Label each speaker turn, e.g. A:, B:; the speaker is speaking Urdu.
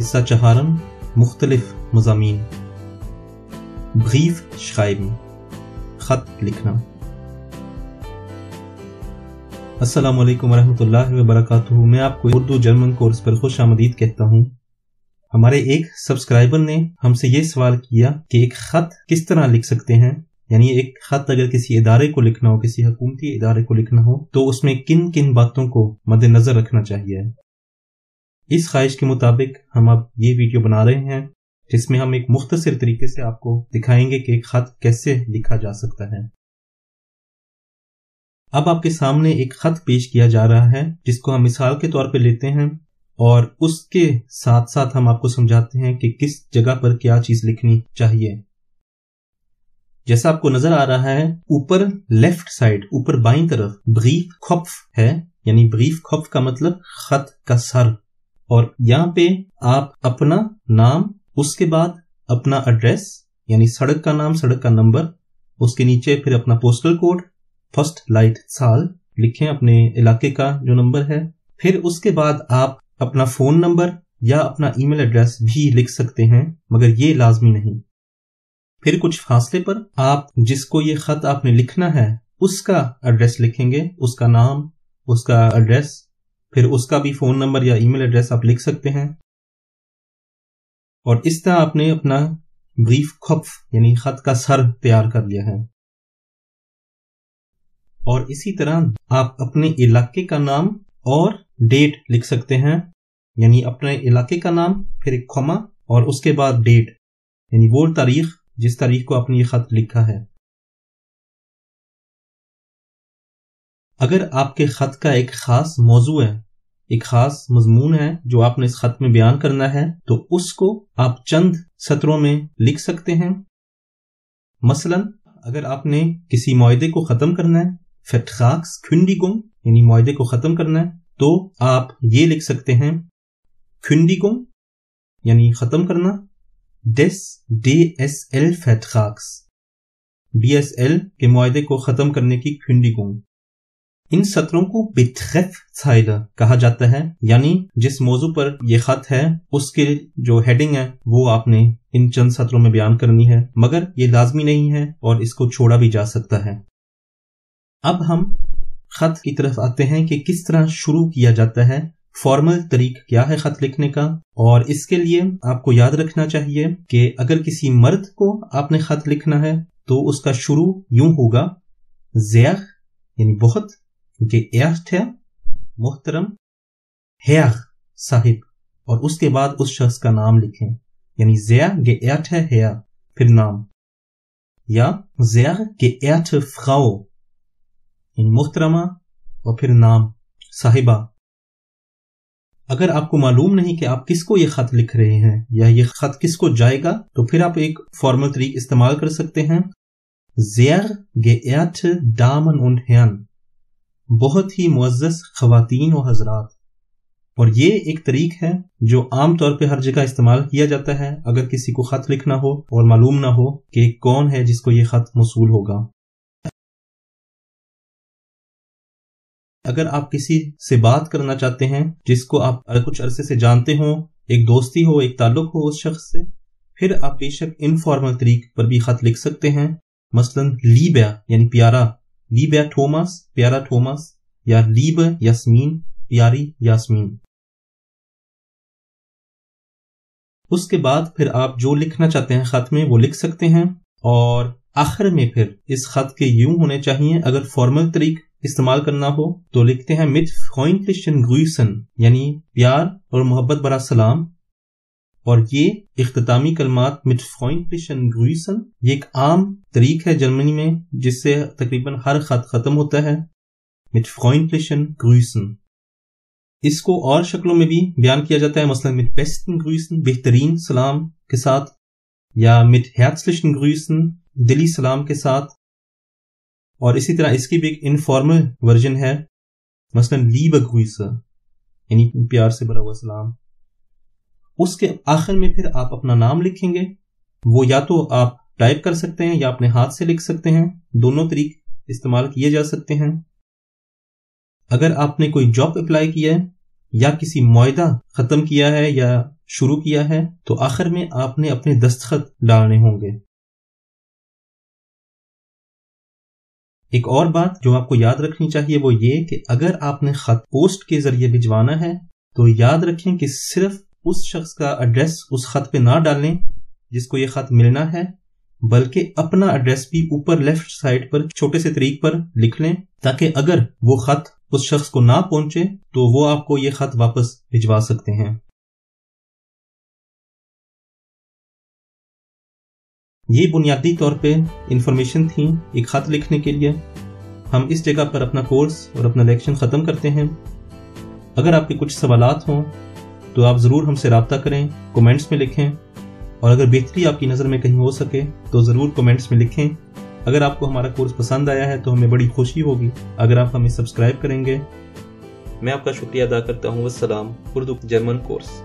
A: حصہ چہارم مختلف مضامین بریف شرائبن خط لکھنا۔ السلام علیکم ورحمۃ اللہ وبرکاتہ۔ میں آپ کو اردو جرمن کورس پر خوش آمدید کہتا ہوں۔ ہمارے ایک سبسکرائبر نے ہم سے یہ سوال کیا کہ ایک خط کس طرح لکھ سکتے ہیں، یعنی ایک خط اگر کسی ادارے کو لکھنا ہو، کسی حکومتی ادارے کو لکھنا ہو تو اس میں کن کن باتوں کو مد نظر رکھنا چاہیے۔ اس خواہش کے مطابق ہم اب یہ ویڈیو بنا رہے ہیں جس میں ہم ایک مختصر طریقے سے آپ کو دکھائیں گے کہ ایک خط کیسے لکھا جا سکتا ہے۔ اب آپ کے سامنے ایک خط پیش کیا جا رہا ہے جس کو ہم مثال کے طور پہ لیتے ہیں اور اس کے ساتھ ساتھ ہم آپ کو سمجھاتے ہیں کہ کس جگہ پر کیا چیز لکھنی چاہیے۔ جیسا آپ کو نظر آ رہا ہے اوپر لیفٹ سائڈ، اوپر بائیں طرف بریف کھپف ہے، یعنی بریف کھپف کا مطلب خط کا سر، اور یہاں پہ آپ اپنا نام، اس کے بعد اپنا ایڈریس یعنی سڑک کا نام، سڑک کا نمبر، اس کے نیچے پھر اپنا پوسٹل کوڈ، فرسٹ لائٹ سال لکھیں، اپنے علاقے کا جو نمبر ہے، پھر اس کے بعد آپ اپنا فون نمبر یا اپنا ای میل ایڈریس بھی لکھ سکتے ہیں مگر یہ لازمی نہیں۔ پھر کچھ فاصلے پر آپ جس کو یہ خط آپ نے لکھنا ہے اس کا ایڈریس لکھیں گے، اس کا نام، اس کا ایڈریس، پھر اس کا بھی فون نمبر یا ای میل ایڈریس آپ لکھ سکتے ہیں، اور اس طرح آپ نے اپنا بریف کھپف یعنی خط کا سر تیار کر لیا ہے۔ اور اسی طرح آپ اپنے علاقے کا نام اور ڈیٹ لکھ سکتے ہیں، یعنی اپنے علاقے کا نام پھر ایک کھما اور اس کے بعد ڈیٹ، یعنی وہ تاریخ جس تاریخ کو آپ نے یہ خط لکھا ہے۔ اگر آپ کے خط کا ایک خاص موضوع ہے، ایک خاص مضمون ہے جو آپ نے اس خط میں بیان کرنا ہے تو اس کو آپ چند سطروں میں لکھ سکتے ہیں۔ مثلا اگر آپ نے کسی معاہدے کو ختم کرنا ہے، Vertragskündigung یعنی معاہدے کو ختم کرنا ہے، تو آپ یہ لکھ سکتے ہیں Kündigung یعنی ختم کرنا des DSL Vertrags، DSL کے معاہدے کو ختم کرنے کی Kündigung۔ ان سطروں کو Betreffzeile کہا جاتا ہے، یعنی جس موضوع پر یہ خط ہے اس کے جو ہیڈنگ ہے وہ آپ نے ان چند سطروں میں بیان کرنی ہے، مگر یہ لازمی نہیں ہے اور اس کو چھوڑا بھی جا سکتا ہے۔ اب ہم خط کی طرف آتے ہیں کہ کس طرح شروع کیا جاتا ہے، فارمل طریق کیا ہے خط لکھنے کا، اور اس کے لیے آپ کو یاد رکھنا چاہیے کہ اگر کسی مرد کو آپ نے خط لکھنا ہے تو اس کا شروع یوں ہوگا sehr یعنی بہت، کیونکہ erster محترم، Herr صاحب، اور اس کے بعد اس شخص کا نام لکھیں، یعنی sehr geehrter Herr پھر نام، یا sehr geehrte Frau یعنی محترمہ اور پھر نام، صاحبہ۔ اگر آپ کو معلوم نہیں کہ آپ کس کو یہ خط لکھ رہے ہیں یا یہ خط کس کو جائے گا تو پھر آپ ایک فارمل طریق استعمال کر سکتے ہیں، sehr geehrte Damen und Herren، بہت ہی معزز خواتین و حضرات۔ اور یہ ایک طریق ہے جو عام طور پہ ہر جگہ استعمال کیا جاتا ہے اگر کسی کو خط لکھنا ہو اور معلوم نہ ہو کہ کون ہے جس کو یہ خط موصول ہوگا۔ اگر آپ کسی سے بات کرنا چاہتے ہیں جس کو آپ کچھ عرصے سے جانتے ہوں، ایک دوستی ہو، ایک تعلق ہو اس شخص سے، پھر آپ بے شک انفارمل طریق پر بھی خط لکھ سکتے ہیں، مثلا لیبر یعنی پیارا، لیبر تھومس، پیارا تھومس، یا لیبر یاسمین، پیاری یاسمین۔ اس کے بعد پھر آپ جو لکھنا چاہتے ہیں خط میں وہ لکھ سکتے ہیں، اور آخر میں پھر اس خط کے یوں ہونے چاہیے، اگر فارمل طریق استعمال کرنا ہو تو لکھتے ہیں mit freundlichen Grüßen یعنی پیار اور محبت برا سلام، اور یہ اختتامی کلمات mit freundlichen Grüßen یہ ایک عام طریق ہے جرمنی میں جس سے تقریباً ہر خط ختم ہوتا ہے، mit freundlichen Grüßen۔ اس کو اور شکلوں میں بھی بیان کیا جاتا ہے، مثلا mit besten Grüßen بہترین سلام کے ساتھ، یا mit herzlichen Grüßen دلی سلام کے ساتھ، اور اسی طرح اس کی بھی ایک انفارمل ورژن ہے، مثلا liebe Grüße یعنی پیار سے بھرا ہوا سلام۔ اس کے آخر میں پھر آپ اپنا نام لکھیں گے، وہ یا تو آپ ٹائپ کر سکتے ہیں یا اپنے ہاتھ سے لکھ سکتے ہیں، دونوں طریق استعمال کیے جا سکتے ہیں۔ اگر آپ نے کوئی جاب اپلائی کیا ہے یا کسی معاہدہ ختم کیا ہے یا شروع کیا ہے تو آخر میں آپ نے اپنے دستخط ڈالنے ہوں گے۔ ایک اور بات جو آپ کو یاد رکھنی چاہیے وہ یہ کہ اگر آپ نے خط پوسٹ کے ذریعے بھجوانا ہے تو یاد رکھیں کہ صرف اس شخص کا ایڈریس اس خط پہ نہ ڈالیں جس کو یہ خط ملنا ہے، بلکہ اپنا ایڈریس بھی اوپر لیفٹ سائڈ پر چھوٹے سے طریق پر لکھ لیں، تاکہ اگر وہ خط اس شخص کو نہ پہنچے تو وہ آپ کو یہ خط واپس بھجوا سکتے ہیں۔ یہ بنیادی طور پہ انفارمیشن تھی ایک خط لکھنے کے لیے۔ ہم اس جگہ پر اپنا کورس اور اپنا لیکچر ختم کرتے ہیں۔ اگر آپ کے کچھ سوالات ہوں تو آپ ضرور ہم سے رابطہ کریں، کومنٹس میں لکھیں، اور اگر بہتری آپ کی نظر میں کہیں ہو سکے تو ضرور کومنٹس میں لکھیں۔ اگر آپ کو ہمارا کورس پسند آیا ہے تو ہمیں بڑی خوشی ہوگی اگر آپ ہمیں سبسکرائب کریں گے۔ میں آپ کا شکریہ ادا کرتا ہوں۔ السلام، اردو جرمن کورس۔